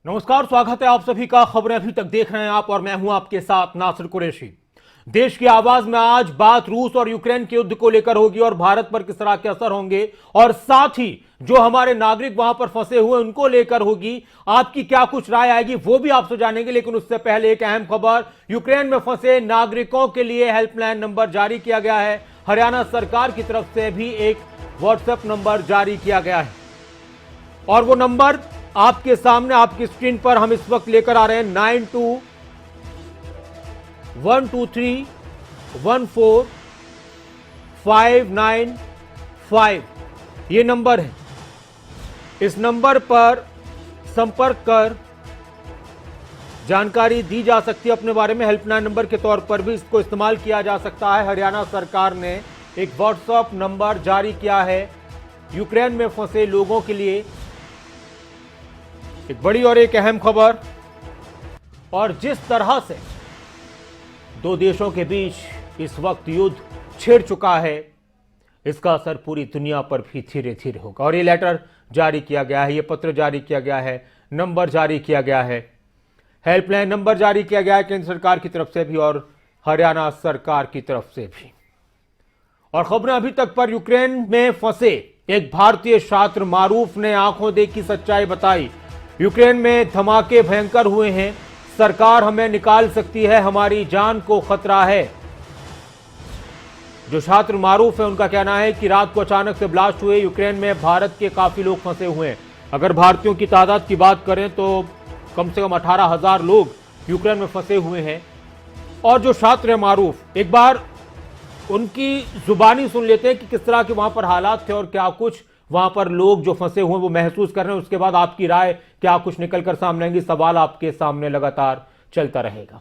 नमस्कार, स्वागत है आप सभी का। खबरें अभी तक देख रहे हैं आप और मैं हूं आपके साथ नासिर कुरैशी। देश की आवाज में आज बात रूस और यूक्रेन के युद्ध को लेकर होगी और भारत पर किस तरह के असर होंगे, और साथ ही जो हमारे नागरिक वहां पर फंसे हुए उनको लेकर होगी। आपकी क्या कुछ राय आएगी वो भी आपसे जानेंगे, लेकिन उससे पहले एक अहम खबर। यूक्रेन में फंसे नागरिकों के लिए हेल्पलाइन नंबर जारी किया गया है। हरियाणा सरकार की तरफ से भी एक व्हाट्सएप नंबर जारी किया गया है और वो नंबर आपके सामने आपकी स्क्रीन पर हम इस वक्त लेकर आ रहे हैं। 9212314595 ये नंबर है। इस नंबर पर संपर्क कर जानकारी दी जा सकती है अपने बारे में। हेल्पलाइन नंबर के तौर पर भी इसको इस्तेमाल किया जा सकता है। हरियाणा सरकार ने एक व्हाट्सएप नंबर जारी किया है यूक्रेन में फंसे लोगों के लिए। एक बड़ी और एक अहम खबर। और जिस तरह से दो देशों के बीच इस वक्त युद्ध छिड़ चुका है, इसका असर पूरी दुनिया पर भी धीरे धीरे होगा। और ये लेटर जारी किया गया है, ये पत्र जारी किया गया है, नंबर जारी किया गया है, हेल्पलाइन नंबर जारी किया गया है केंद्र सरकार की तरफ से भी और हरियाणा सरकार की तरफ से भी। और खबरें अभी तक पर यूक्रेन में फंसे एक भारतीय छात्र मारूफ ने आंखों देखी सच्चाई बताई। यूक्रेन में धमाके भयंकर हुए हैं, सरकार हमें निकाल सकती है, हमारी जान को खतरा है। जो छात्र मारूफ है उनका कहना है कि रात को अचानक से ब्लास्ट हुए। यूक्रेन में भारत के काफी लोग फंसे हुए हैं। अगर भारतीयों की तादाद की बात करें तो कम से कम 18,000 लोग यूक्रेन में फंसे हुए हैं। और जो छात्र है मारूफ, एक बार उनकी जुबानी सुन लेते हैं कि किस तरह के वहां पर हालात थे और क्या कुछ वहां पर लोग जो फंसे हुए वो महसूस कर रहे हैं। उसके बाद आपकी राय क्या कुछ निकल कर सामने आएंगी, सवाल आपके सामने लगातार चलता रहेगा।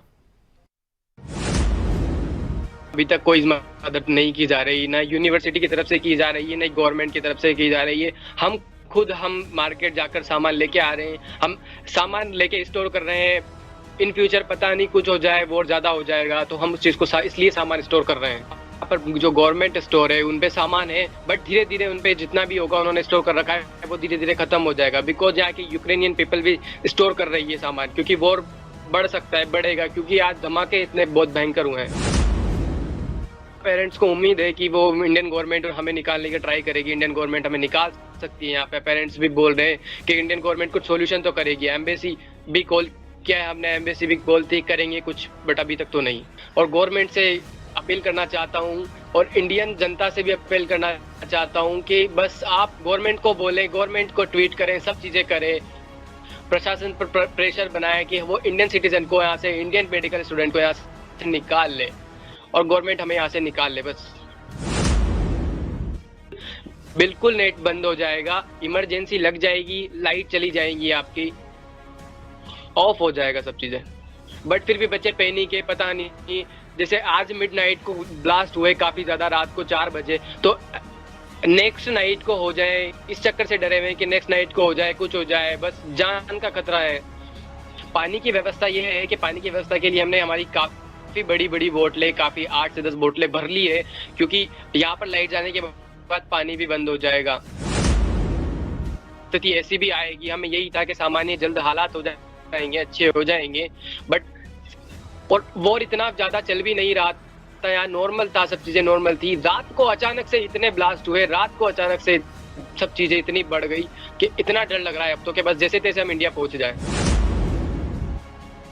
अभी तक कोई मदद नहीं की जा रही, ना यूनिवर्सिटी की तरफ से की जा रही है, ना गवर्नमेंट की तरफ से की जा रही है। हम मार्केट जाकर सामान लेके आ रहे हैं, हम सामान लेके स्टोर कर रहे हैं। इन फ्यूचर पता नहीं कुछ हो जाए, वॉर ज्यादा हो जाएगा, तो हम उस चीज को इसलिए सामान स्टोर कर रहे हैं। यहाँ पर जो गवर्नमेंट स्टोर है उनपे सामान है, बट धीरे धीरे उनपे जितना भी होगा उन्होंने स्टोर कर रखा है वो धीरे धीरे खत्म हो जाएगा। बिकॉज यहाँ की यूक्रेनियन पीपल भी स्टोर कर रही है सामान, क्योंकि वॉर बढ़ सकता है, बढ़ेगा, क्योंकि आज धमाके इतने बहुत भयंकर हुए हैं। पेरेंट्स को उम्मीद है कि वो इंडियन गवर्नमेंट हमें निकालने की ट्राई करेगी, इंडियन गवर्नमेंट हमें निकाल सकती है। यहाँ पे पेरेंट्स भी बोल रहे हैं कि इंडियन गवर्नमेंट कुछ सोल्यूशन तो करेगी। एम्बेसी भी कॉल किया है हमने, एम्बेसी भी बोलती करेंगे कुछ, बट अभी तक तो नहीं। और गवर्नमेंट से अपील करना चाहता हूँ और इंडियन जनता से भी अपील करना चाहता हूँ कि बस आप गवर्नमेंट को बोलें, गवर्नमेंट को ट्वीट करें, सब चीज़ें करें, प्रशासन पर प्रेशर बनाए कि वो इंडियन सिटीजन को यहाँ से, इंडियन मेडिकल स्टूडेंट को यहाँ से निकाल ले और गवर्नमेंट हमें यहाँ से निकाल ले। बस बिल्कुल नेट बंद हो जाएगा, इमरजेंसी लग जाएगी, लाइट चली जाएगी, आपकी ऑफ हो जाएगा सब चीजें। बट फिर भी बच्चे पैनिक है, पता नहीं। जैसे आज मिडनाइट को ब्लास्ट हुए काफी ज्यादा, रात को 4 बजे, तो नेक्स्ट नाइट को हो जाए, इस चक्कर से डरे हुए कि नेक्स्ट नाइट को हो जाए, कुछ हो जाए, बस जान का खतरा है। पानी की व्यवस्था यह है कि पानी की व्यवस्था के लिए हमने हमारी काफी बड़ी बड़ी बोतलें, काफी 8 से 10 बोतलें भर ली है, क्योंकि यहाँ पर लाइट जाने के बाद पानी भी बंद हो जाएगा। स्थिति ऐसी भी आएगी, हमें यही था कि सामान्य जल्द हालात हो जाएंगे, अच्छे हो जाएंगे, बट और वॉर इतना ज्यादा चल भी नहीं रहा था, यहाँ नॉर्मल था, सब चीजें नॉर्मल थी। रात को अचानक से इतने ब्लास्ट हुए, रात को अचानक से सब चीजें इतनी बढ़ गई कि इतना डर लग रहा है अब तो कि बस जैसे तैसे हम इंडिया पहुंच जाए।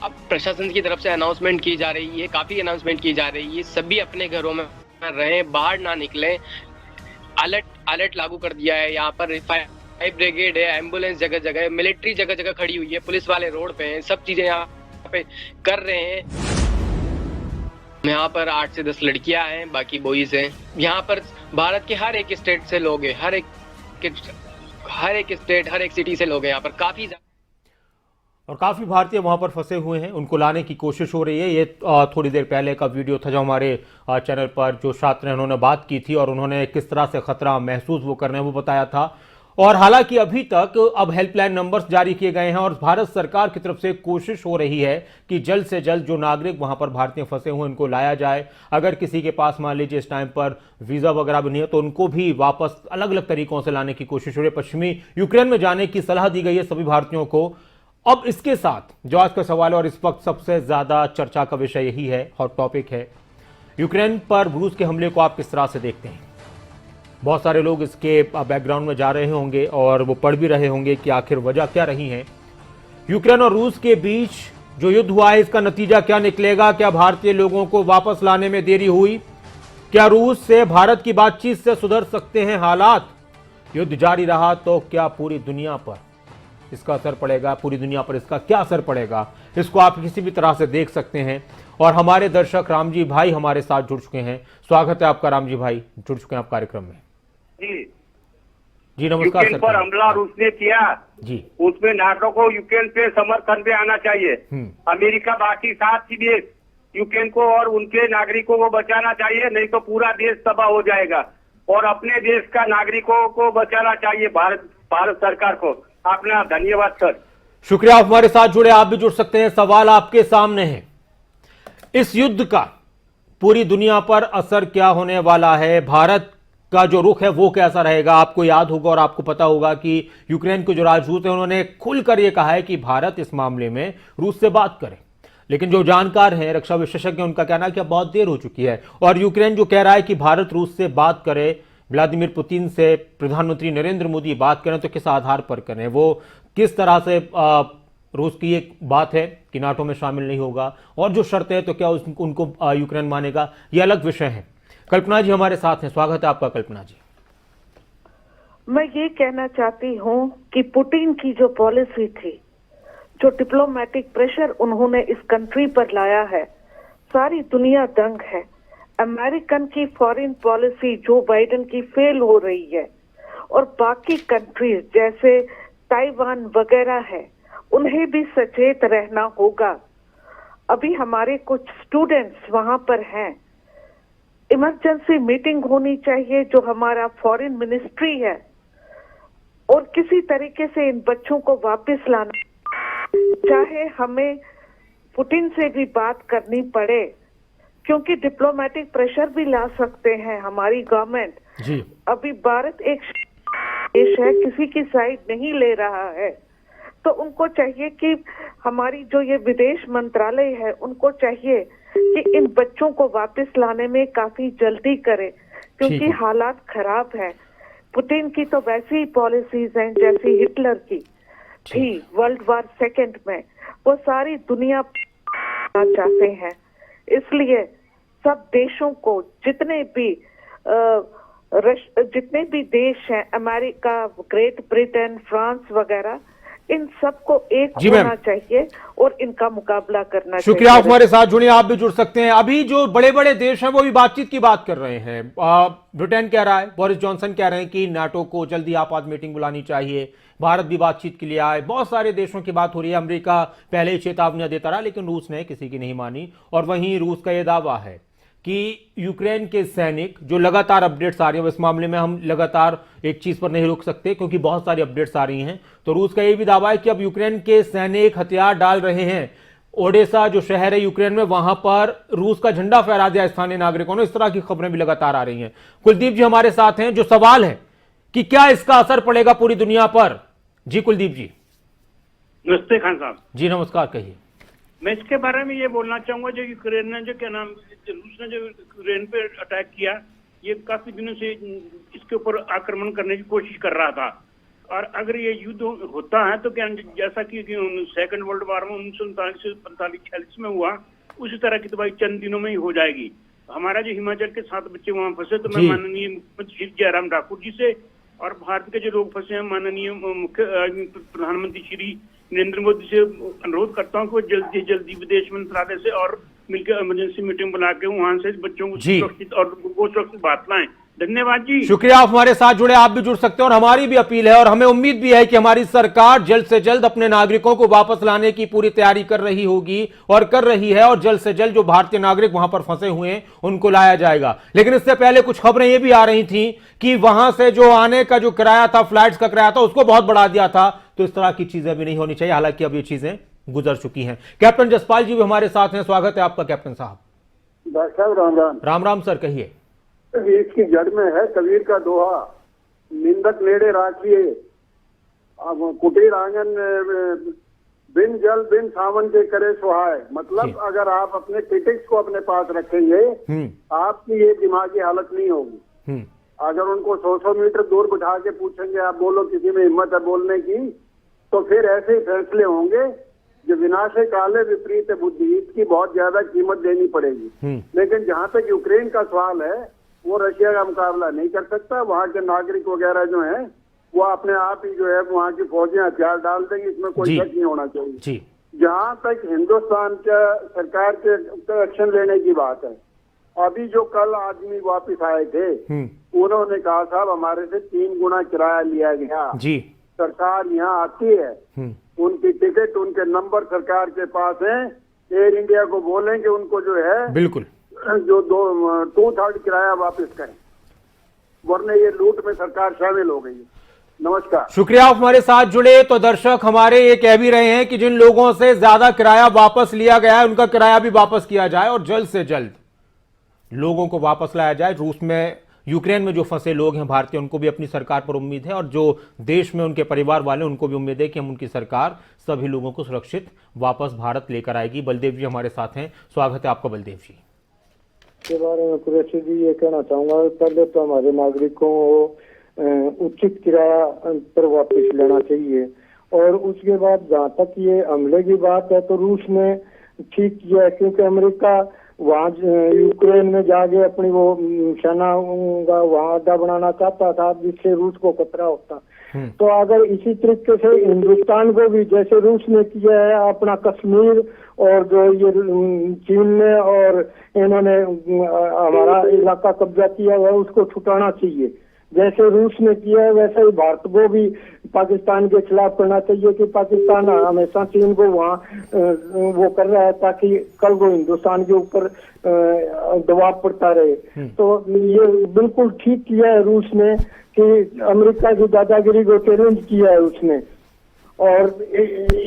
अब प्रशासन की तरफ से अनाउंसमेंट की जा रही है, काफी अनाउंसमेंट की जा रही है, सभी अपने घरों में रहें, बाहर ना निकलें। अलर्ट लागू कर दिया है। यहाँ पर फायर ब्रिगेड है, एम्बुलेंस जगह जगह है, मिलिट्री जगह जगह खड़ी हुई है, पुलिस वाले रोड पे हैं, सब चीजें यहाँ पे कर रहे हैं। यहाँ पर 8 से 10 लड़कियां हैं, बाकी बॉयज हैं। यहाँ पर भारत के हर एक स्टेट से लोग हैं, हर एक स्टेट, हर एक सिटी से लोग हैं यहाँ पर काफी। और काफ़ी भारतीय वहाँ पर फंसे हुए हैं, उनको लाने की कोशिश हो रही है। ये थोड़ी देर पहले का वीडियो था जो हमारे चैनल पर जो छात्र हैं उन्होंने बात की थी और उन्होंने किस तरह से खतरा महसूस वो कर रहे हैं वो बताया था। और हालांकि अभी तक अब हेल्पलाइन नंबर्स जारी किए गए हैं और भारत सरकार की तरफ से कोशिश हो रही है कि जल्द से जल्द जो नागरिक वहां पर भारतीय फंसे हुए उनको लाया जाए। अगर किसी के पास मान लीजिए इस टाइम पर वीज़ा वगैरह भी नहीं है तो उनको भी वापस अलग अलग तरीकों से लाने की कोशिश हो रही है। पश्चिमी यूक्रेन में जाने की सलाह दी गई है सभी भारतीयों को। अब इसके साथ जो आज का सवाल है और इस वक्त सबसे ज्यादा चर्चा का विषय यही है, हॉट टॉपिक है, यूक्रेन पर रूस के हमले को आप किस तरह से देखते हैं? बहुत सारे लोग इसके बैकग्राउंड में जा रहे होंगे और वो पढ़ भी रहे होंगे कि आखिर वजह क्या रही है। यूक्रेन और रूस के बीच जो युद्ध हुआ है, इसका नतीजा क्या निकलेगा? क्या भारतीय लोगों को वापस लाने में देरी हुई? क्या रूस से भारत की बातचीत से सुधर सकते हैं हालात? युद्ध जारी रहा तो क्या पूरी दुनिया पर इसका असर पड़ेगा? पूरी दुनिया पर इसका क्या असर पड़ेगा? इसको आप किसी भी तरह से देख सकते हैं। और हमारे दर्शक रामजी भाई हमारे साथ जुड़ चुके हैं। स्वागत है आपका रामजी भाई, जुड़ चुके हैं आप कार्यक्रम में। जी नमस्कार यूक्रेन पर हमला रूस ने किया जी, उसमें नाटो को यूक्रेन पे समर्थन पे आना चाहिए। अमेरिका बाकी साथ ही देश यूक्रेन को और उनके नागरिकों को बचाना चाहिए, नहीं तो पूरा देश तबाह हो जाएगा। और अपने देश का नागरिकों को बचाना चाहिए, भारत सरकार को। अपना धन्यवाद सर। शुक्रिया, आप हमारे साथ जुड़े। आप भी जुड़ सकते हैं। सवाल आपके सामने है, इस युद्ध का पूरी दुनिया पर असर क्या होने वाला है? भारत का जो रुख है वो कैसा रहेगा? आपको याद होगा और आपको पता होगा कि यूक्रेन के जो राजदूत हैं उन्होंने खुलकर यह कहा है कि भारत इस मामले में रूस से बात करे, लेकिन जो जानकार हैं, रक्षा विशेषज्ञ, उनका कहना है कि अब बहुत देर हो चुकी है। और यूक्रेन जो कह रहा है कि भारत रूस से बात करे, व्लादिमीर पुतिन से प्रधानमंत्री नरेंद्र मोदी बात करें, तो किस आधार पर करें? वो किस तरह से रूस की एक बात है कि नाटो में शामिल नहीं होगा और जो शर्त है तो क्या उनको यूक्रेन मानेगा? ये अलग विषय है। कल्पना जी हमारे साथ हैं, स्वागत है आपका। कल्पना जी, मैं ये कहना चाहती हूँ कि पुतिन की जो पॉलिसी थी, जो डिप्लोमेटिक प्रेशर उन्होंने इस कंट्री पर लाया है, सारी दुनिया दंग है। अमेरिकन की फॉरेन पॉलिसी जो बाइडेन की फेल हो रही है और बाकी कंट्रीज जैसे ताइवान वगैरह है, उन्हें भी सचेत रहना होगा। अभी हमारे कुछ स्टूडेंट्स वहां पर हैं, इमरजेंसी मीटिंग होनी चाहिए जो हमारा फॉरेन मिनिस्ट्री है, और किसी तरीके से इन बच्चों को वापस लाना, चाहे हमें पुतिन से भी बात करनी पड़े, क्योंकि डिप्लोमेटिक प्रेशर भी ला सकते हैं हमारी गवर्नमेंट जी। अभी भारत एक देश है, किसी की साइड नहीं ले रहा है, तो उनको चाहिए कि हमारी जो ये विदेश मंत्रालय है, उनको चाहिए कि इन बच्चों को वापस लाने में काफी जल्दी करे, क्योंकि हालात खराब है। पुतिन की तो वैसी ही पॉलिसीज हैं जैसी हिटलर की थी वर्ल्ड वॉर सेकेंड में, वो सारी दुनिया चाहते हैं। इसलिए सब देशों को, जितने भी देश हैं, अमेरिका, ग्रेट ब्रिटेन, फ्रांस वगैरह, इन सबको एक होना चाहिए और इनका मुकाबला करना चाहिए। शुक्रिया, आप हमारे साथ जुड़े। आप भी जुड़ सकते हैं। अभी जो बड़े बड़े देश हैं वो भी बातचीत की बात कर रहे हैं। ब्रिटेन कह रहा है, बोरिस जॉनसन कह रहे हैं कि नाटो को जल्दी आपात मीटिंग बुलानी चाहिए, भारत भी बातचीत के लिए आए। बहुत सारे देशों की बात हो रही है। अमेरिका पहले ही चेतावनियां देता रहा, लेकिन रूस ने किसी की नहीं मानी। और वहीं रूस का यह दावा है कि यूक्रेन के सैनिक, जो लगातार अपडेट्स आ रही है, इस मामले में हम लगातार एक चीज पर नहीं रुक सकते क्योंकि बहुत सारी अपडेट्स आ रही हैं, तो रूस का यह भी दावा है कि अब यूक्रेन के सैनिक हथियार डाल रहे हैं। ओडेसा जो शहर है यूक्रेन में, वहां पर रूस का झंडा फहरा दिया स्थानीय नागरिकों ने। इस तरह की खबरें भी लगातार आ रही हैं। कुलदीप जी हमारे साथ हैं। जो सवाल है कि क्या इसका असर पड़ेगा पूरी दुनिया पर? जी कुलदीप जी। नमस्ते खान साहब। जी नमस्कार, कहिए। मैं इसके बारे में ये बोलना चाहूंगा, जो यूक्रेन ने, जो क्या नाम, रूस ने जो यूक्रेन पे अटैक किया, ये काफी दिनों से इसके ऊपर आक्रमण करने की कोशिश कर रहा था। और अगर ये युद्ध होता है तो क्या, जैसा कि सेकंड वर्ल्ड वॉर में 1939 से 45-46 में हुआ, उसी तरह की तबाही चंद दिनों में ही हो जाएगी। हमारा जो हिमाचल के 7 बच्चे वहां फंसे, तो मैं माननीय मुख्यमंत्री श्री जयराम ठाकुर जी से और भारत के जो लोग फंसे हैं, माननीय मुख्य प्रधानमंत्री श्री नरेंद्र मोदी से अनुरोध करता हूँ कि वो जल्दी से जल्दी विदेश मंत्रालय से और मिलकर इमरजेंसी मीटिंग बुला के वहां से बच्चों को सुरक्षित और वो सुरक्षित बात लाएं। धन्यवाद जी। शुक्रिया, आप हमारे साथ जुड़े। आप भी जुड़ सकते हैं और हमारी भी अपील है और हमें उम्मीद भी है कि हमारी सरकार जल्द से जल्द अपने नागरिकों को वापस लाने की पूरी तैयारी कर रही होगी और कर रही है, और जल्द से जल्द जो भारतीय नागरिक वहां पर फंसे हुए हैं उनको लाया जाएगा। लेकिन इससे पहले कुछ खबरें ये भी आ रही थी कि वहां से जो आने का जो किराया था, फ्लाइट्स का किराया था, उसको बहुत बढ़ा दिया था। तो इस तरह की चीजें भी नहीं होनी चाहिए, हालांकि अब ये चीजें गुजर चुकी हैं। कैप्टन जसपाल जी भी हमारे साथ हैं, स्वागत है आपका कैप्टन साहब। डॉक्टर साहब राम राम। राम राम सर, कहिए। इसकी जड़ में है कबीर का दोहा, निंदक नेड़े राखिए, अब कुटीर आंगन बिन जल बिन सावन के करे सुहाय। मतलब जी। अगर आप अपने क्रिटिक्स को अपने पास रखेंगे, आपकी ये दिमागी हालत नहीं होगी। अगर उनको 100 मीटर दूर बिठा के पूछेंगे आप बोलो किसी में हिम्मत है बोलने की, तो फिर ऐसे ही फैसले होंगे जो विनाशे काले विपरीत बुद्धि, इसकी बहुत ज्यादा कीमत देनी पड़ेगी। लेकिन जहां तक यूक्रेन का सवाल है, वो रशिया का मुकाबला नहीं कर सकता। वहाँ के नागरिक वगैरह जो हैं वो अपने आप ही जो है वहाँ की फौजें हथियार डाल देंगी, इसमें कोई शक नहीं होना चाहिए। जहाँ तक हिंदुस्तान का सरकार के एक्शन लेने की बात है, अभी जो कल आदमी वापस आए थे उन्होंने कहा साहब हमारे से 3 गुना किराया लिया गया जी। सरकार यहाँ आती है, उनकी टिकट उनके नंबर सरकार के पास है। एयर इंडिया को बोलें कि उनको जो है बिल्कुल जो 2/3 किराया वापस करें, वरना ये लूट में सरकार शामिल हो गई है। नमस्कार, शुक्रिया आप हमारे साथ जुड़े। तो दर्शक हमारे ये कह भी रहे हैं कि जिन लोगों से ज्यादा किराया वापस लिया गया है उनका किराया भी वापस किया जाए और जल्द से जल्द लोगों को वापस लाया जाए। रूस में यूक्रेन में जो फंसे लोग हैं भारतीय, उनको भी अपनी सरकार पर उम्मीद है और जो देश में उनके परिवार वाले उनको भी उम्मीद है कि हम उनकी सरकार सभी लोगों को सुरक्षित वापस भारत लेकर आएगी। बलदेव जी हमारे साथ हैं, स्वागत है आपका बलदेव जी। के बारे में कुरैशी जी ये कहना चाहूंगा, पहले तो हमारे नागरिकों को उचित किराया पर वापस लेना चाहिए और उसके बाद जहाँ तक ये हमले की बात है तो रूस ने ठीक किया है, क्योंकि अमेरिका वहाँ यूक्रेन में जाके अपनी वो सेना का वहाँ अड्डा बनाना चाहता था जिससे रूस को खतरा होता। तो अगर इसी तरीके से हिंदुस्तान को भी जैसे रूस ने किया है अपना कश्मीर और जो ये चीन ने और इन्होंने हमारा इलाका कब्जा किया हुआ उसको छुटाना चाहिए। जैसे रूस ने किया है वैसे ही भारत को भी पाकिस्तान के खिलाफ करना चाहिए कि पाकिस्तान हमेशा चीन को वहाँ वो कर रहा है ताकि कल को हिंदुस्तान के ऊपर दबाव पड़ता रहे। तो ये बिल्कुल ठीक किया है रूस ने कि अमेरिका की दादागिरी को चैलेंज किया है उसने, और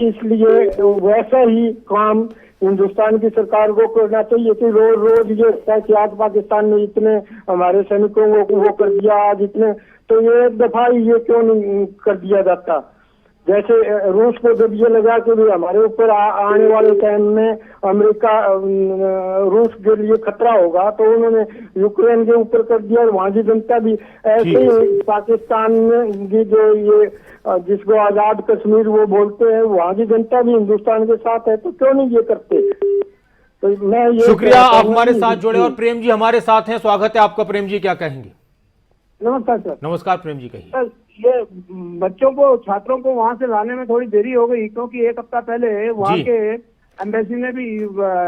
इसलिए वैसा ही काम हिंदुस्तान की सरकार को करना चाहिए कि रोज रोज ये कि आज पाकिस्तान ने इतने हमारे सैनिकों को वो कर दिया, आज इतने, तो ये एक दफा ही ये क्यों नहीं कर दिया जाता। जैसे रूस को जब ये लगा कि हमारे ऊपर आने वाले टाइम में अमेरिका रूस के लिए खतरा होगा तो उन्होंने यूक्रेन के ऊपर कर दिया और वहाँ की जनता भी ऐसे ही पाकिस्तान की जो ये जिसको आजाद कश्मीर वो बोलते हैं वहाँ की जनता भी हिंदुस्तान के साथ है, तो क्यों नहीं ये करते। तो मैं ये शुक्रिया आप हमारे साथ जुड़े। और प्रेम जी हमारे साथ हैं, स्वागत है आपका। प्रेम जी क्या कहेंगे? नमस्कार सर। नमस्कार प्रेम जी, कहिए। सर ये बच्चों को छात्रों को वहाँ से लाने में थोड़ी देरी हो गई क्योंकि 1 हफ्ता पहले वहाँ के एम्बेसी ने भी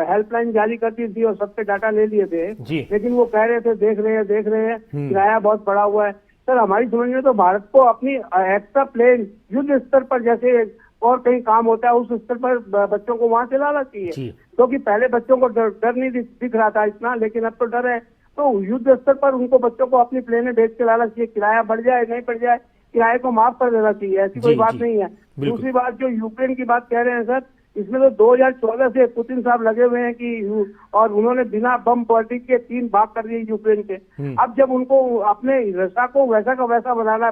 हेल्पलाइन जारी कर दी थी और सबसे डाटा ले लिए थे, लेकिन वो कह रहे थे देख रहे हैं किराया बहुत बढ़ा हुआ है। सर हमारी समझ में तो भारत को अपनी एक्स्ट्रा प्लेन युद्ध स्तर पर जैसे और कहीं काम होता है उस स्तर पर बच्चों को वहाँ से लाना चाहिए, क्योंकि पहले बच्चों को डर नहीं दिख रहा था इतना, लेकिन अब तो डर है। तो युद्ध स्तर पर उनको बच्चों को अपनी प्लेनें भेज के लाना चाहिए। किराया बढ़ जाए नहीं बढ़ जाए किराए को माफ कर देना चाहिए, ऐसी कोई बात नहीं है। दूसरी बात जो यूक्रेन की बात कह रहे हैं सर, इसमें तो 2014 से पुतिन साहब लगे हुए हैं कि और उन्होंने बिना बम बॉडी के 3 भाग कर दिए यूक्रेन के। अब जब उनको अपने रसा को वैसा का वैसा बनाना है,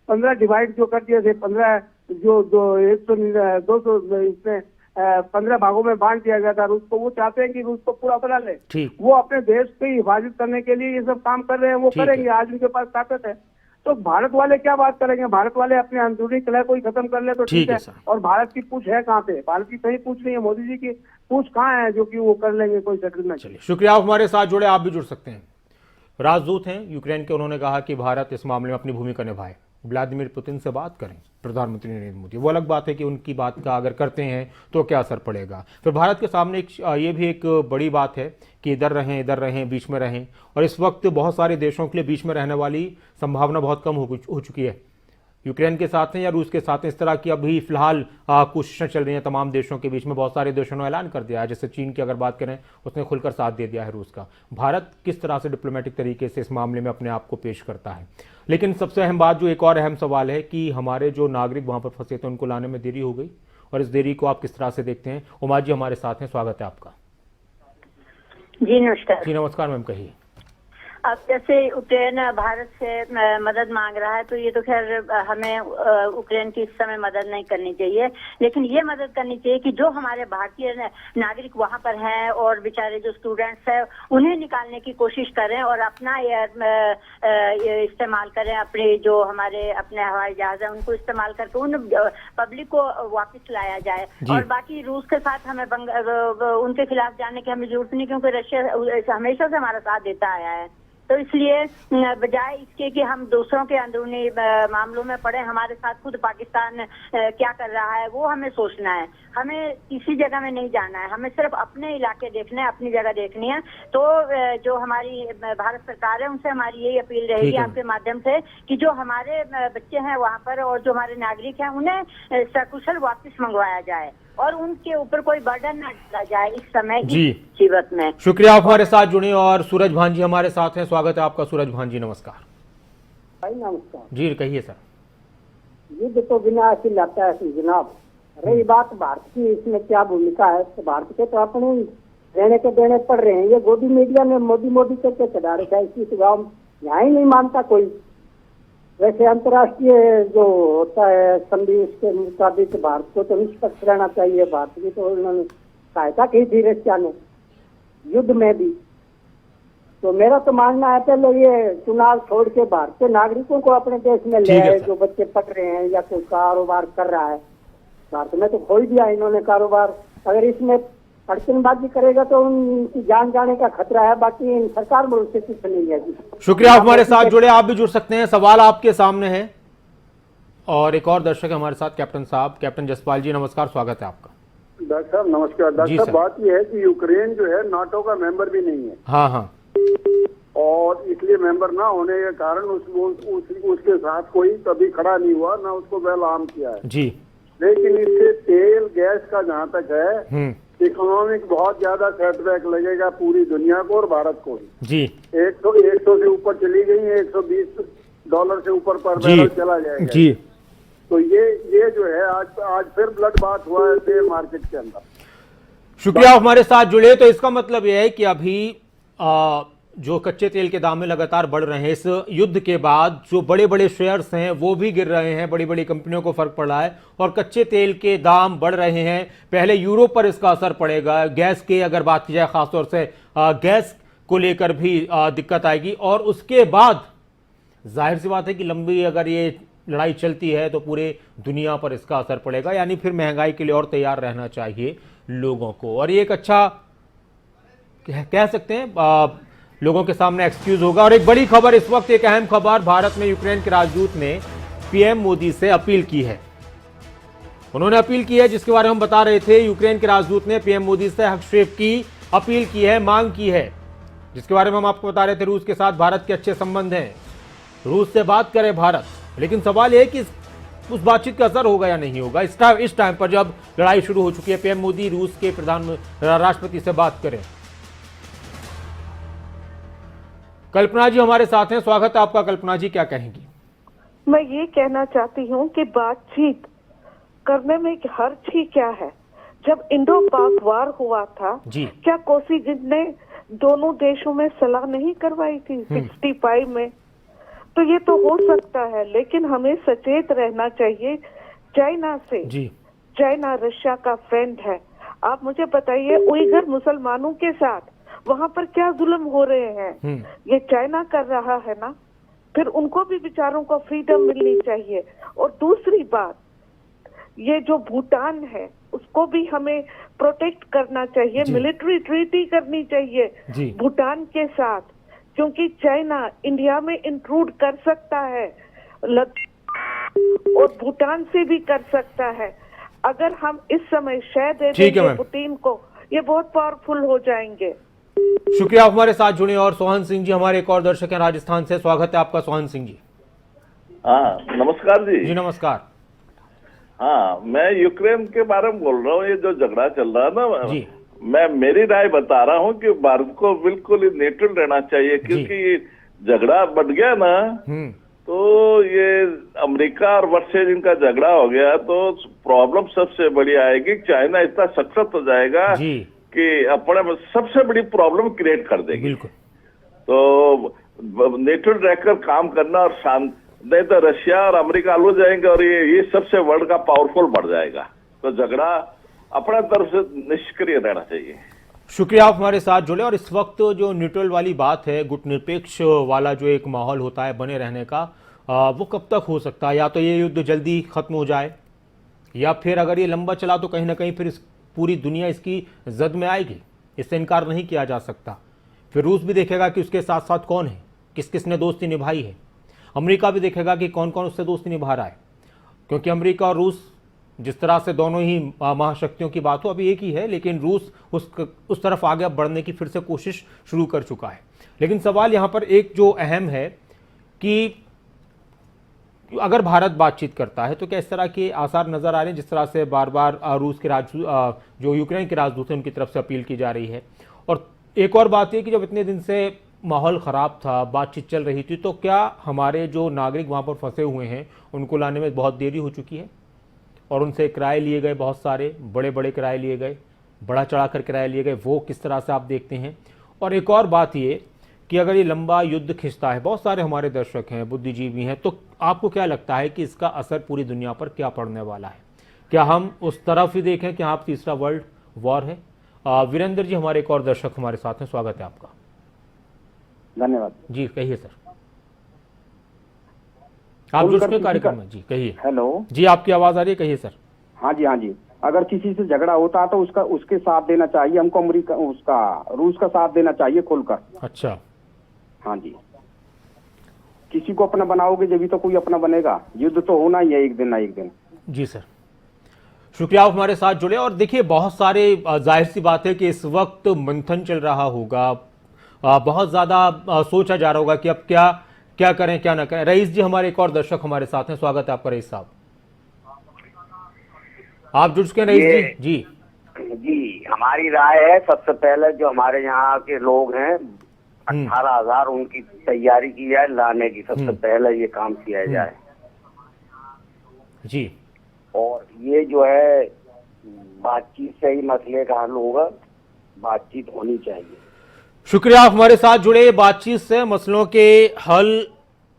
15 डिवाइड जो कर दिए थे, 15 जो 200 इसमें 15 भागों में बांट दिया गया था रूस को, वो चाहते हैं कि रूस को पूरा बना ले। वो अपने देश की हिफाजत करने के लिए ये सब काम कर रहे हैं, वो करेंगे, आज उनके पास ताकत है। तो भारत वाले क्या बात करेंगे? भारत वाले अपने अंदरूनी कलह को ही खत्म कर ले तो ठीक है। और भारत की पूछ है कहाँ पे? भारत की कहीं पूछ नहीं है, मोदी जी की पूछ कहाँ है जो कि वो कर लेंगे कोई सेटलमेंट। चलिए शुक्रिया आप हमारे साथ जुड़े। आप भी जुड़ सकते हैं। राजदूत हैं यूक्रेन के, उन्होंने कहा कि भारत इस मामले में अपनी भूमिका निभाए, व्लादिमीर पुतिन से बात करें प्रधानमंत्री नरेंद्र मोदी। वो अलग बात है कि उनकी बात का अगर करते हैं तो क्या असर पड़ेगा। फिर भारत के सामने ये भी एक बड़ी बात है कि इधर रहें बीच में रहें, और इस वक्त बहुत सारे देशों के लिए बीच में रहने वाली संभावना बहुत कम हो चुकी है। यूक्रेन के साथ हैं या रूस के साथ हैं, इस तरह की अभी फिलहाल कोशिशें चल रही हैं तमाम देशों के बीच में। बहुत सारे देशों ने ऐलान कर दिया है, जैसे चीन की अगर बात करें उसने खुलकर साथ दे दिया है रूस का। भारत किस तरह से डिप्लोमेटिक तरीके से इस मामले में अपने आप को पेश करता है। लेकिन सबसे अहम बात, जो एक और अहम सवाल है कि हमारे जो नागरिक वहाँ पर फंसे थे उनको लाने में देरी हो गई, और इस देरी को आप किस तरह से देखते हैं? उमा जी हमारे साथ हैं, स्वागत है आपका। जी नमस्कार। जी नमस्कार मैम, कहिए। अब जैसे यूक्रेन भारत से मदद मांग रहा है, तो ये तो खैर हमें यूक्रेन की इस समय मदद नहीं करनी चाहिए, लेकिन ये मदद करनी चाहिए कि जो हमारे भारतीय नागरिक वहां पर हैं और बेचारे जो स्टूडेंट्स हैं उन्हें निकालने की कोशिश करें और अपना ये इस्तेमाल करें, अपने जो हमारे अपने हवाई जहाज है उनको इस्तेमाल करके उन पब्लिक को वापस लाया जाए। और बाकी रूस के साथ हमें उनके खिलाफ जाने की हमें जरूरत नहीं, क्योंकि रशिया हमेशा से हमारा साथ देता आया है। तो इसलिए बजाय इसके कि हम दूसरों के अंदरूनी मामलों में पड़े, हमारे साथ खुद पाकिस्तान क्या कर रहा है वो हमें सोचना है। हमें किसी जगह में नहीं जाना है, हमें सिर्फ अपने इलाके देखने हैं, अपनी जगह देखनी है। तो जो हमारी भारत सरकार है उनसे हमारी यही अपील रहेगी आपके माध्यम से कि जो हमारे बच्चे हैं वहाँ पर और जो हमारे नागरिक हैं उन्हें सकुशल वापस मंगवाया जाए और उनके ऊपर कोई बर्डन न डाला जाए इस समय की जीवत में। शुक्रिया, आप हमारे साथ जुड़े। और सूरज भान जी हमारे साथ हैं, स्वागत है आपका। सूरज भान जी नमस्कार। भाई नमस्कार जी, कहिए सर। युद्ध तो बिना हासिल लाता है जनाब। रही बात भारत की, इसमें क्या भूमिका है, तो भारत के तो अपने रहने के देने पड़ रहे हैं। ये गोदी मीडिया में मोदी मोदी करके चढ़ा रखा है, इसकी गाँव यहाँ ही नहीं मानता कोई। वैसे अंतर्राष्ट्रीय जो होता है संधि, उसके मुताबिक भारत को तो निष्पक्ष रहना चाहिए। भारत की तो उन्होंने सहायता की थी रशिया ने युद्ध में भी। तो मेरा तो मानना है पहले ये चुनाव छोड़ के भारतीय नागरिकों को अपने देश में ले आए, जो बच्चे पढ़ रहे हैं या कोई कारोबार कर रहा है। भारत में तो खोल दिया इन्होंने कारोबार। अगर इसमें अड़चनबाजी करेगा तो उनकी जान जाने का खतरा है। बाकी सरकार मुल्क से कुछ नहीं है जी। शुक्रिया, आप हमारे साथ जुड़े। आप भी जुड़ सकते हैं, सवाल आपके सामने है। और एक और दर्शक है हमारे साथ, कैप्टन साहब, कैप्टन जसपाल जी नमस्कार, स्वागत है आपका। डॉक्टर साहब नमस्कार। डॉक्टर साहब, बात यह है कि यूक्रेन जो है नाटो का मेंबर भी नहीं है। हाँ हाँ। और इसलिए मेंबर ना होने के कारण उसके साथ कोई कभी खड़ा नहीं हुआ, ना उसको वेलकम किया है जी। लेकिन इससे तेल गैस का जहाँ तक है इकोनॉमिक बहुत ज्यादा सेटबैक लगेगा पूरी दुनिया को और भारत को जी। 100 से ऊपर चली गई है, $120 से ऊपर पर बैरल चला जाएगा जी। तो ये जो है आज फिर ब्लड बात हुआ है शेयर मार्केट के अंदर। शुक्रिया, आप हमारे साथ जुड़े। तो इसका मतलब यह है कि अभी जो कच्चे तेल के दाम में लगातार बढ़ रहे हैं, इस युद्ध के बाद जो बड़े बड़े शेयर्स हैं वो भी गिर रहे हैं, बड़ी बड़ी कंपनियों को फर्क पड़ रहा है और कच्चे तेल के दाम बढ़ रहे हैं। पहले यूरोप पर इसका असर पड़ेगा। गैस की अगर बात की जाए, खासतौर से गैस को लेकर भी दिक्कत आएगी। और उसके बाद जाहिर सी बात है कि लंबी अगर ये लड़ाई चलती है तो पूरे दुनिया पर इसका असर पड़ेगा। यानी फिर महंगाई के लिए और तैयार रहना चाहिए लोगों को। और ये एक अच्छा कह सकते हैं लोगों के सामने एक्सक्यूज होगा। और एक बड़ी खबर इस वक्त, एक अहम खबर, भारत में यूक्रेन के राजदूत ने पीएम मोदी से अपील की है। उन्होंने अपील की है जिसके बारे में हम बता रहे थे। यूक्रेन के राजदूत ने पीएम मोदी से हस्तक्षेप की अपील की है, मांग की है, जिसके बारे में हम आपको बता रहे थे। रूस के साथ भारत के अच्छे संबंध हैं, रूस से बात करे भारत। लेकिन सवाल यह कि उस बातचीत का असर होगा या नहीं होगा इस टाइम पर जब लड़ाई शुरू हो चुकी है। पीएम मोदी रूस के राष्ट्रपति से बात करें। कल्पना जी हमारे साथ हैं, स्वागत है आपका। कल्पना जी, क्या कहेंगी? मैं ये कहना चाहती हूँ कि बातचीत करने में हर्ज ही क्या है। जब इंडो पाक वार हुआ था जी, क्या कोसिगिन ने दोनों देशों में सलाह नहीं करवाई थी 65 में? तो ये तो हो सकता है, लेकिन हमें सचेत रहना चाहिए चाइना से जी। चाइना रशिया का फ्रेंड है। आप मुझे बताइए, उइगर मुसलमानों के साथ वहाँ पर क्या जुल्म हो रहे हैं? ये चाइना कर रहा है ना, फिर उनको भी बेचारों को फ्रीडम मिलनी चाहिए। और दूसरी बात, ये जो भूटान है उसको भी हमें प्रोटेक्ट करना चाहिए, मिलिट्री ट्रीटी करनी चाहिए भूटान के साथ, क्योंकि चाइना इंडिया में इंट्रूड कर सकता है और भूटान से भी कर सकता है। अगर हम इस समय शय दे देंगे पुतिन को, ये बहुत पावरफुल हो जाएंगे। शुक्रिया, आप हमारे साथ जुड़े। और सोहन सिंह जी हमारे एक और दर्शक हैं राजस्थान से, स्वागत है आपका सोहन सिंह जी। हाँ नमस्कार जी। जी नमस्कार। हाँ, मैं यूक्रेन के बारे में बोल रहा हूँ। ये जो झगड़ा चल रहा है ना जी, मैं मेरी राय बता रहा हूँ कि भारत को बिल्कुल न्यूट्रल रहना चाहिए, क्योंकि झगड़ा बढ़ गया ना तो ये अमेरिका और वर्षे जिनका झगड़ा हो गया तो प्रॉब्लम सबसे बड़ी आएगी। चाइना इतना सशक्त हो जाएगा कि अपने सबसे बड़ी प्रॉब्लम क्रिएट कर देगी। बिल्कुल। तो न्यूट्रल रहकर काम करना और शांत, नहीं तो रशिया और अमेरिका लो जाएंगे और ये सबसे वर्ल्ड का पावरफुल बढ़ जाएगा। तो झगड़ा अपने तरफ से निष्क्रिय रहना चाहिए। शुक्रिया, आप हमारे साथ जुड़े। और इस वक्त जो न्यूट्रल वाली बात है, गुटनिरपेक्ष वाला जो एक माहौल होता है बने रहने का, वो कब तक हो सकता है? या तो ये युद्ध जल्दी खत्म हो जाए, या फिर अगर ये लंबा चला तो कहीं ना कहीं फिर पूरी दुनिया इसकी जद में आएगी। इससे इनकार नहीं किया जा सकता। फिर रूस भी देखेगा कि उसके साथ साथ कौन है, किस किस ने दोस्ती निभाई है। अमेरिका भी देखेगा कि कौन कौन उससे दोस्ती निभा रहा है, क्योंकि अमेरिका और रूस जिस तरह से दोनों ही महाशक्तियों की बात हो, अभी एक ही है, लेकिन रूस उस तरफ आगे बढ़ने की फिर से कोशिश शुरू कर चुका है। लेकिन सवाल यहाँ पर एक जो अहम है कि अगर भारत बातचीत करता है तो क्या इस तरह के आसार नजर आ रहे हैं, जिस तरह से बार बार रूस के जो यूक्रेन के राजदूत हैं उनकी तरफ से अपील की जा रही है। और एक और बात यह कि जब इतने दिन से माहौल ख़राब था, बातचीत चल रही थी, तो क्या हमारे जो नागरिक वहाँ पर फंसे हुए हैं उनको लाने में बहुत देरी हो चुकी है और उनसे किराए लिए गए, बहुत सारे बड़े बड़े किराए लिए गए, बढ़ा चढ़ा कर किराए लिए गए, वो किस तरह से आप देखते हैं? और एक और बात ये कि अगर ये लंबा युद्ध खिंचता है, बहुत सारे हमारे दर्शक हैं, बुद्धिजीवी हैं, तो आपको क्या लगता है कि इसका असर पूरी दुनिया पर क्या पड़ने वाला है? क्या हम उस तरफ ही देखें कि आप तीसरा वर्ल्ड वॉर है? वीरेंद्र जी हमारे एक और दर्शक हमारे साथ हैं, स्वागत है आपका। धन्यवाद जी कहिए सर, आप जुड़े कार्यक्रम में। जी कहिए। हेलो जी, आपकी आवाज आ रही है, कहिए सर। हाँ जी। अगर किसी से झगड़ा होता है तो उसके साथ देना चाहिए हमको, अमेरिका रूस का साथ देना चाहिए खुलकर। अच्छा। हाँ जी, किसी को अपना बनाओगे जब भी तो कोई अपना बनेगा। युद्ध तो होना ही है एक दिन ना एक दिन। जी सर, शुक्रिया, आप हमारे साथ जुड़े। और देखिए, बहुत सारे जाहिर सी बात है कि इस वक्त मंथन चल रहा होगा, बहुत ज्यादा सोचा जा रहा होगा कि अब क्या करें क्या ना करें। रईस जी हमारे एक और दर्शक हमारे साथ हैं, स्वागत है आपका रईस साहब। आप जुड़ चुके हैं रईस जी। जी, हमारी राय है सबसे पहले जो हमारे यहाँ के लोग हैं 18,000 उनकी तैयारी की जाए लाने की, सबसे पहले ये काम किया जाए जी। और ये जो है बातचीत से ही मसले का हल होगा, बातचीत होनी चाहिए। शुक्रिया, आप हमारे साथ जुड़े। बातचीत से मसलों के हल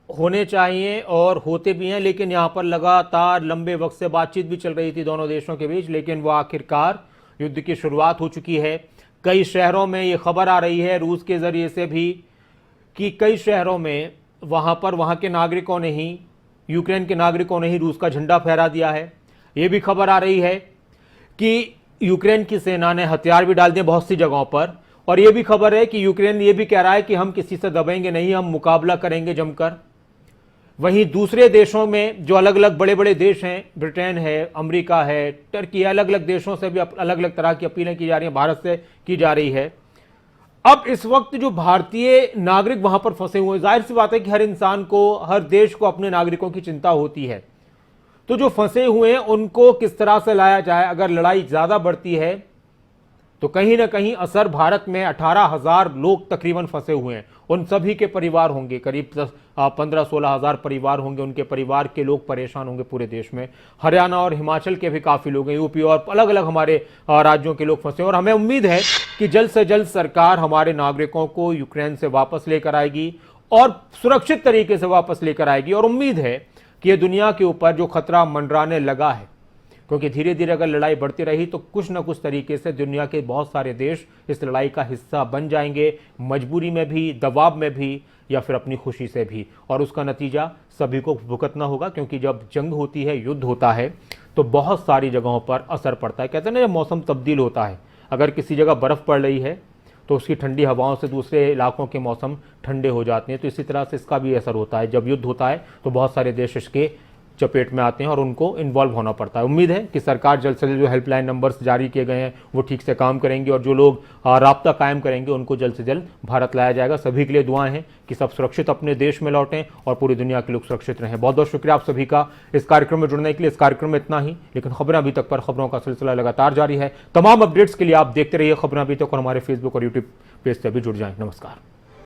होने चाहिए और होते भी हैं, लेकिन यहाँ पर लगातार लंबे वक्त से बातचीत भी चल रही थी दोनों देशों के बीच, लेकिन वो आखिरकार युद्ध की शुरुआत हो चुकी है। कई शहरों में ये खबर आ रही है रूस के जरिए से भी कि कई शहरों में वहाँ के नागरिकों ने ही, यूक्रेन के नागरिकों ने ही रूस का झंडा फहरा दिया है। ये भी खबर आ रही है कि यूक्रेन की सेना ने हथियार भी डाल दिए बहुत सी जगहों पर। और ये भी खबर है कि यूक्रेन ये भी कह रहा है कि हम किसी से दबेंगे नहीं, हम मुकाबला करेंगे जमकर। वहीं दूसरे देशों में जो अलग अलग बड़े बड़े देश हैं, ब्रिटेन है, अमेरिका है, टर्की, अलग अलग देशों से भी अलग अलग तरह की अपीलें की जा रही हैं, भारत से की जा रही है। अब इस वक्त जो भारतीय नागरिक वहां पर फंसे हुए हैं, जाहिर सी बात है कि हर इंसान को, हर देश को अपने नागरिकों की चिंता होती है। तो जो फंसे हुए हैं उनको किस तरह से लाया जाए? अगर लड़ाई ज्यादा बढ़ती है तो कहीं ना कहीं असर भारत में 18,000 लोग तकरीबन फंसे हुए हैं, उन सभी के परिवार होंगे, करीब 15-16 हज़ार परिवार होंगे, उनके परिवार के लोग परेशान होंगे पूरे देश में। हरियाणा और हिमाचल के भी काफ़ी लोग हैं, यूपी और अलग अलग हमारे राज्यों के लोग फंसे। और हमें उम्मीद है कि जल्द से जल्द सरकार हमारे नागरिकों को यूक्रेन से वापस लेकर आएगी और सुरक्षित तरीके से वापस लेकर आएगी। और उम्मीद है कि ये दुनिया के ऊपर जो खतरा मंडराने लगा है, क्योंकि धीरे धीरे अगर लड़ाई बढ़ती रही तो कुछ न कुछ तरीके से दुनिया के बहुत सारे देश इस लड़ाई का हिस्सा बन जाएंगे, मजबूरी में भी, दबाव में भी, या फिर अपनी खुशी से भी। और उसका नतीजा सभी को भुगतना होगा, क्योंकि जब जंग होती है, युद्ध होता है, तो बहुत सारी जगहों पर असर पड़ता है। कहते हैं ना, जब मौसम तब्दील होता है, अगर किसी जगह बर्फ़ पड़ रही है तो उसकी ठंडी हवाओं से दूसरे इलाकों के मौसम ठंडे हो जाते हैं। तो इसी तरह से इसका भी असर होता है। जब युद्ध होता है तो बहुत सारे देश इसके चपेट में आते हैं और उनको इन्वॉल्व होना पड़ता है। उम्मीद है कि सरकार जल्द से जल्द जो हेल्पलाइन नंबर्स जारी किए गए हैं वो ठीक से काम करेंगे और जो लोग राब्ता कायम करेंगे उनको जल्द से जल्द भारत लाया जाएगा। सभी के लिए दुआएं हैं कि सब सुरक्षित अपने देश में लौटें और पूरी दुनिया के लोग सुरक्षित रहें। बहुत बहुत शुक्रिया आप सभी का इस कार्यक्रम में जुड़ने के लिए। इस कार्यक्रम में इतना ही, लेकिन खबरें अभी तक पर खबरों का सिलसिला लगातार जारी है। तमाम अपडेट्स के लिए आप देखते रहिए खबरें अभी तक और हमारे फेसबुक और यूट्यूब पेज से भी जुड़ जाएं। नमस्कार।